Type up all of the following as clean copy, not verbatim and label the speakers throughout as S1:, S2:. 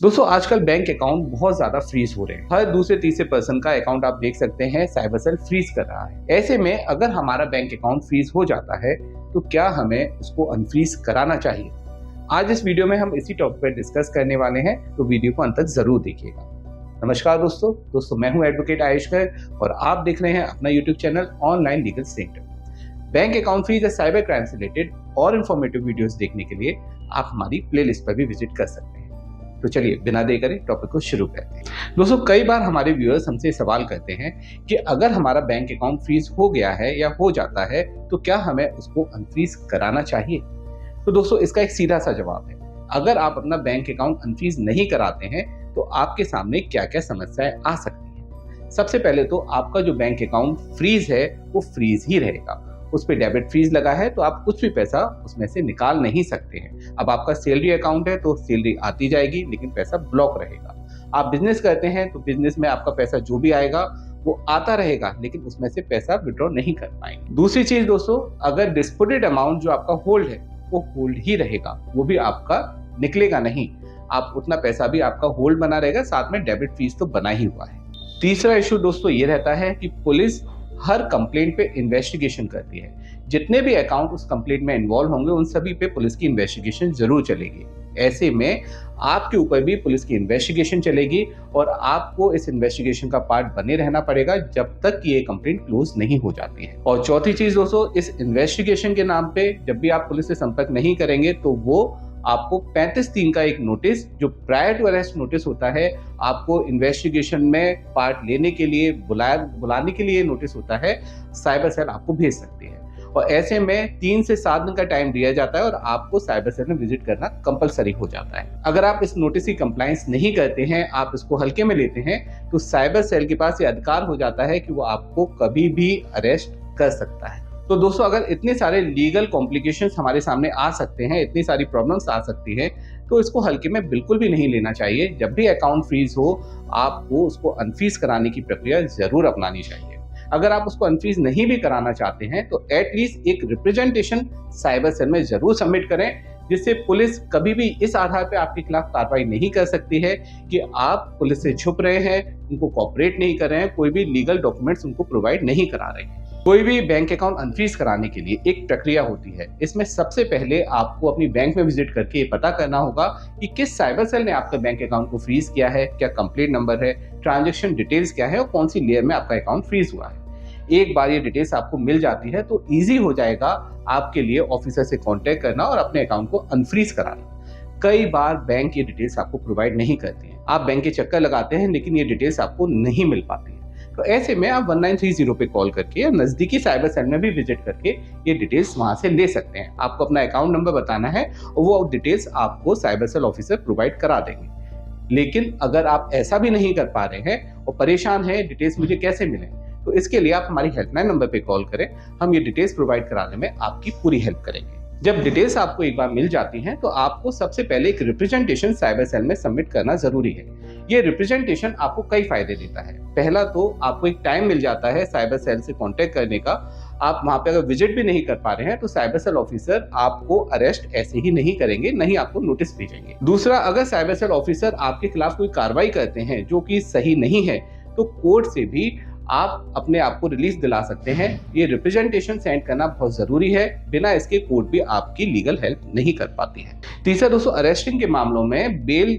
S1: दोस्तों आजकल bank account बहुत ज्यादा फ्रीज हो रहे हैं। हर दूसरे तीसरे पर्सन का अकाउंट आप देख सकते हैं साइबर सेल फ्रीज कर रहा है। ऐसे में अगर हमारा बैंक अकाउंट फ्रीज हो जाता है तो क्या हमें उसको अनफ्रीज कराना चाहिए? आज इस वीडियो में हम इसी टॉपिक पर डिस्कस करने वाले हैं, तो वीडियो को अंत तक जरूर देखिएगा। नमस्कार दोस्तों मैं हूं एडवोकेट आयुष खैर और आप देख रहे हैं अपना YouTube channel online legal centre. Bank account freeze या साइबर क्राइम से रिलेटेड और इन्फॉर्मेटिव वीडियोस देखने के लिए आप हमारी प्लेलिस्ट पर भी विजिट कर सकते हैं। तो चलिए बिना देर करे टॉपिक को शुरू करते हैं। दोस्तों कई बार हमारे व्यूअर्स हमसे सवाल करते हैं कि अगर हमारा बैंक अकाउंट फ्रीज हो गया है या हो जाता है तो क्या हमें उसको अनफ्रीज कराना चाहिए? तो दोस्तों इसका एक सीधा सा जवाब है, अगर आप अपना बैंक अकाउंट अनफ्रीज नहीं कराते हैं तो आपके सामने क्या क्या समस्याएं आ सकती हैं। सबसे पहले तो आपका जो बैंक अकाउंट फ्रीज है वो फ्रीज ही रहेगा। उस पर डेबिट फीस लगा है तो आप कुछ भी पैसा उसमें से निकाल नहीं सकते हैं। अब आपका सैलरी अकाउंट है तो सैलरी आती जाएगी लेकिन पैसा ब्लॉक रहेगा। आप बिजनेस करते हैं तो बिजनेस में आपका पैसा जो भी आएगा वो आता रहेगा लेकिन उसमें से पैसा विड्रॉ नहीं कर पाएंगे। दूसरी चीज दोस्तों, अगर डिस्प्यूटेड अमाउंट जो आपका होल्ड है वो होल्ड ही रहेगा, वो भी आपका निकलेगा नहीं। आप उतना पैसा भी आपका होल्ड बना रहेगा, साथ में डेबिट फीस तो बना ही हुआ है। तीसरा इशू दोस्तों ये रहता है कि पुलिस हर कंप्लेंट पे इन्वेस्टिगेशन करती है। जितने भी अकाउंट उस कंप्लेंट में इन्वॉल्व होंगे उन सभी पे पुलिस की इन्वेस्टिगेशन जरूर चलेगी। ऐसे में आपके ऊपर भी पुलिस की इन्वेस्टिगेशन चलेगी और आपको इस इन्वेस्टिगेशन का पार्ट बने रहना पड़ेगा जब तक ये कंप्लेंट क्लोज नहीं हो जाती है। और चौथी चीज दोस्तों, इस इन्वेस्टिगेशन के नाम पे जब भी आप पुलिस से संपर्क नहीं करेंगे तो वो आपको 35(3) का एक नोटिस, जो प्रायर टू अरेस्ट नोटिस होता है, आपको इन्वेस्टिगेशन में पार्ट लेने के लिए बुलाने के लिए नोटिस होता है, साइबर सेल आपको भेज सकती है। और ऐसे में 3 से 7 दिन का टाइम दिया जाता है और आपको साइबर सेल में विजिट करना कंपलसरी हो जाता है। अगर आप इस नोटिस की कंप्लायंस नहीं करते हैं, आप इसको हल्के में लेते हैं, तो साइबर सेल के पास ये अधिकार हो जाता है कि वो आपको कभी भी अरेस्ट कर सकता है। तो दोस्तों अगर इतने सारे लीगल कॉम्प्लिकेशंस हमारे सामने आ सकते हैं, इतनी सारी प्रॉब्लम्स आ सकती है, तो इसको हल्के में बिल्कुल भी नहीं लेना चाहिए। जब भी अकाउंट फ्रीज हो आपको उसको अनफ्रीज कराने की प्रक्रिया जरूर अपनानी चाहिए। अगर आप उसको अनफ्रीज नहीं भी कराना चाहते हैं तो एटलीस्ट एक रिप्रेजेंटेशन साइबर सेल में जरूर सबमिट करें, जिससे पुलिस कभी भी इस आधार पर आपके खिलाफ कार्रवाई नहीं कर सकती है कि आप पुलिस से छुप रहे हैं, उनको कोऑपरेट नहीं कर रहे हैं, कोई भी लीगल डॉक्यूमेंट्स उनको प्रोवाइड नहीं करा रहे हैं। कोई भी बैंक अकाउंट अनफ्रीज कराने के लिए एक प्रक्रिया होती है। इसमें सबसे पहले आपको अपनी बैंक में विजिट करके ये पता करना होगा कि किस साइबर सेल ने आपके बैंक अकाउंट को फ्रीज किया है, क्या कंप्लेंट नंबर है, ट्रांजैक्शन डिटेल्स क्या है और कौन सी लेयर में आपका अकाउंट फ्रीज हुआ है। एक बार ये डिटेल्स आपको मिल जाती है तो ईजी हो जाएगा आपके लिए ऑफिसर से कॉन्टेक्ट करना और अपने अकाउंट को अनफ्रीज कराना। कई बार बैंक ये डिटेल्स आपको प्रोवाइड नहीं करती है, आप बैंक के चक्कर लगाते हैं लेकिन ये डिटेल्स आपको नहीं मिल पाती है। तो ऐसे में आप 1930 पे कॉल करके या नजदीकी साइबर सेल में भी विजिट करके ये डिटेल्स वहां से ले सकते हैं। आपको अपना अकाउंट नंबर बताना है और वो डिटेल्स आपको साइबर सेल ऑफिसर प्रोवाइड करा देंगे। लेकिन अगर आप ऐसा भी नहीं कर पा रहे हैं और परेशान हैं डिटेल्स मुझे कैसे मिले, तो इसके लिए आप हमारी हेल्पलाइन नंबर पे कॉल करें, हम ये डिटेल्स प्रोवाइड कराने में आपकी पूरी हेल्प करेंगे। जब डिटेल्स आपको एक बार मिल जाती हैं तो आपको सबसे पहले एक रिप्रेजेंटेशन साइबर सेल में सबमिट करना जरूरी है। ये रिप्रेजेंटेशन आपको कई फायदे देता है। पहला तो आपको एक टाइम मिल जाता है साइबर सेल से कांटेक्ट करने का। आप वहां पे अगर विजिट भी नहीं कर पा रहे हैं तो साइबर सेल ऑफिसर आपको अरेस्ट ऐसे ही नहीं करेंगे, नहीं आपको नोटिस भेजेंगे। दूसरा, अगर साइबर सेल ऑफिसर आपके खिलाफ कोई कार्रवाई करते हैं जो कि सही नहीं है तो कोर्ट से भी आप अपने आप को रिलीज दिला सकते हैं। ये रिप्रेजेंटेशन सेंड करना बहुत जरूरी है, बिना इसके कोर्ट भी आपकी लीगल हेल्प नहीं कर पाती है। तीसरा दोस्तों, अरेस्टिंग के मामलों में बेल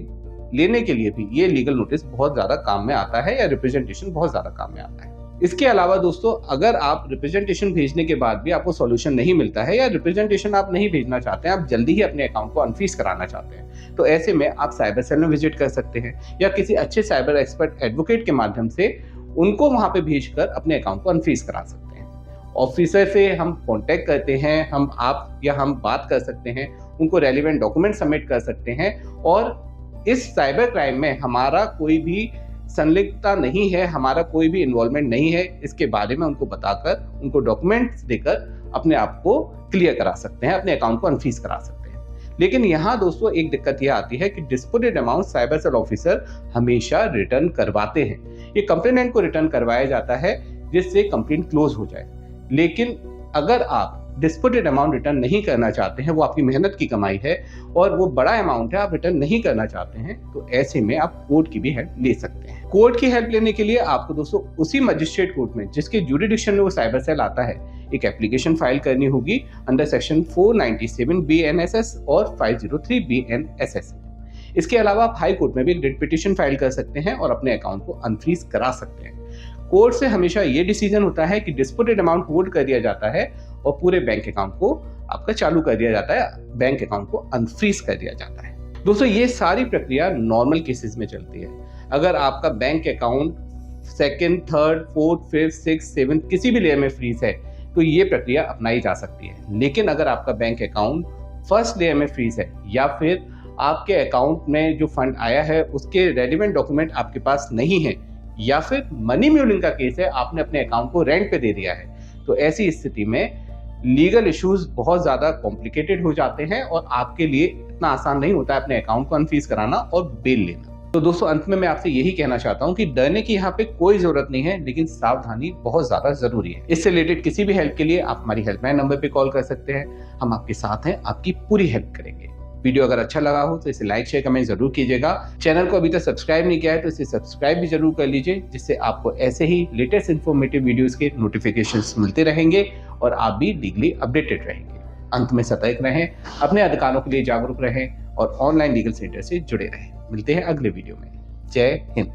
S1: लेने के लिए भी ये लीगल नोटिस बहुत ज्यादा काम में आता है या रिप्रेजेंटेशन बहुत ज्यादा काम में आता है। इसके अलावा दोस्तों, अगर आप रिप्रेजेंटेशन भेजने के बाद भी आपको सॉल्यूशन नहीं मिलता है या रिप्रेजेंटेशन आप नहीं भेजना चाहते हैं, आप जल्दी ही अपने अकाउंट को अनफ्रीज कराना चाहते हैं, तो ऐसे में आप साइबर सेल में विजिट कर सकते हैं या किसी अच्छे साइबर एक्सपर्ट एडवोकेट के माध्यम से उनको वहां पे भेजकर अपने अकाउंट को अनफ्रीज करा सकते हैं। ऑफिसर से हम कांटेक्ट करते हैं, हम बात कर सकते हैं, उनको रेलिवेंट डॉक्यूमेंट सबमिट कर सकते हैं और इस साइबर क्राइम में हमारा कोई भी संलिप्तता नहीं है, हमारा कोई भी इन्वॉल्वमेंट नहीं है, इसके बारे में उनको बताकर, उनको डॉक्यूमेंट्स देकर अपने आप को क्लियर करा सकते हैं, अपने अकाउंट को अनफ्रीज करा सकते हैं। लेकिन यहाँ दोस्तों एक दिक्कत यह आती है कि disputed amount cyber cell officer हमेशा रिटर्न करवाते हैं। ये कंप्लेनेंट को रिटर्न करवाया जाता है जिससे कंप्लेंट क्लोज हो जाए। लेकिन अगर आप डिस्प्यूटेड अमाउंट रिटर्न नहीं करना चाहते हैं, वो आपकी मेहनत की कमाई है और वो बड़ा अमाउंट है, आप रिटर्न नहीं करना चाहते हैं, तो ऐसे में आप कोर्ट की भी हेल्प ले सकते हैं। कोर्ट की हेल्प लेने के लिए आपको दोस्तों उसी मजिस्ट्रेट कोर्ट में जिसके ज्यूरिडिक्शन में वो साइबर सेल आता है, एक एप्लीकेशन फाइल करनी होगी अंडर सेक्शन 497 BNSS और 503 BNSS। इसके अलावा आप हाई कोर्ट में भी एक रिट पिटीशन फाइल कर सकते हैं और अपने अकाउंट को अनफ्रीज करा सकते हैं। कोर्ट से हमेशा ये डिसीजन होता है कि डिस्प्यूटेड अमाउंट होल्ड कर दिया जाता है और पूरे बैंक अकाउंट को आपका चालू कर दिया जाता है, बैंक अकाउंट को अनफ्रीज कर दिया जाता है। दोस्तों ये सारी प्रक्रिया नॉर्मल केसेस में चलती है। अगर आपका bank account second, third, fourth, fifth, six, seventh किसी भी लेयर में फ्रीज है तो ये प्रक्रिया अपनाई जा सकती है। लेकिन अगर आपका बैंक अकाउंट फर्स्ट लेयर में फ्रीज है या फिर आपके अकाउंट में जो फंड आया है उसके रेलिवेंट डॉक्यूमेंट आपके पास नहीं है या फिर मनी म्यूलिंग का केस है, आपने अपने अकाउंट को रेंट पे दे दिया है, तो ऐसी स्थिति में लीगल इश्यूज बहुत ज्यादा कॉम्प्लिकेटेड हो जाते हैं और आपके लिए इतना आसान नहीं होता है अपने अकाउंट को अनफ्रीज कराना और बेल लेना। तो दोस्तों अंत में मैं आपसे यही कहना चाहता हूं कि डरने की यहाँ पे कोई जरूरत नहीं है, लेकिन सावधानी बहुत ज्यादा जरूरी है। इससे रिलेटेड किसी भी हेल्प के लिए आप हमारी हेल्पलाइन नंबर पे कॉल कर सकते हैं, हम आपके साथ हैं, आपकी पूरी हेल्प करेंगे। वीडियो अगर अच्छा लगा हो तो इसे लाइक शेयर कमेंट जरूर कीजिएगा। चैनल को अभी तक सब्सक्राइब नहीं किया है तो इसे सब्सक्राइब भी जरूर कर लीजिए, जिससे आपको ऐसे ही लेटेस्ट इन्फॉर्मेटिव वीडियोस के नोटिफिकेशंस मिलते रहेंगे और आप भी लीगली अपडेटेड रहेंगे। अंत में सतर्क रहें, अपने अधिकारों के लिए जागरूक रहें और ऑनलाइन लीगल सेंटर से जुड़े रहें। मिलते हैं अगले वीडियो में। जय हिंद।